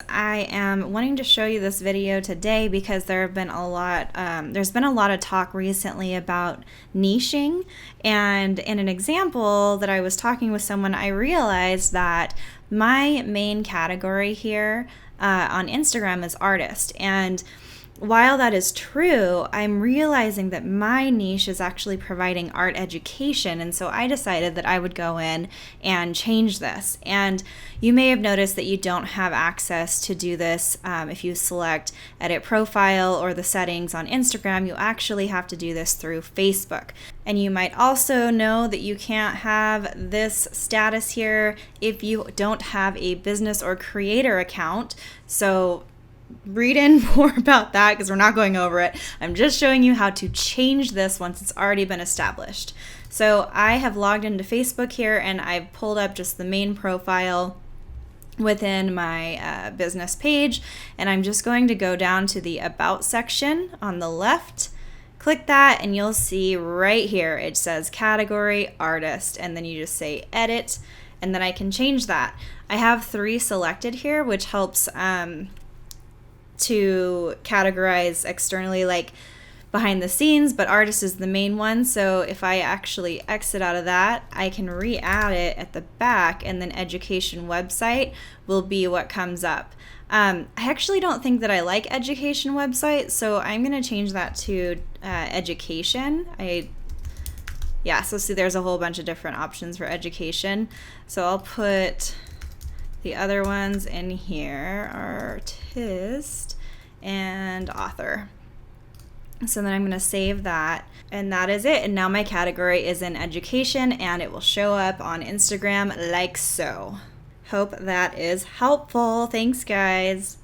I am wanting to show you this video today because there's been a lot of talk recently about niching, and in an example that I was talking with someone, I realized that my main category here on Instagram is artist, and while that is true, I'm realizing that my niche is actually providing art education. And so I decided that I would go in and change this. And you may have noticed that you don't have access to do this if you select edit profile or the settings on Instagram. You actually have to do this through Facebook. And you might also know that you can't have this status here if you don't have a business or creator account. So read in more about that because we're not going over it. I'm just showing you how to change this once it's already been established. So I have logged into Facebook here and I've pulled up just the main profile within my business page, and I'm just going to go down to the About section on the left. Click that and you'll see right here it says category artist, and then you just say edit, and then I can change that. I have 3 selected here, which helps to categorize externally, like behind the scenes, but artist is the main one. So if I actually exit out of that, I can re-add it at the back, and then education website will be what comes up. I actually don't think that I like education website, so I'm going to change that to education. So see, there's a whole bunch of different options for education. So I'll put the other ones in here, artist and author. So then I'm going to save that, and that is it. And now my category is in education, and it will show up on Instagram like so. Hope that is helpful. Thanks, guys.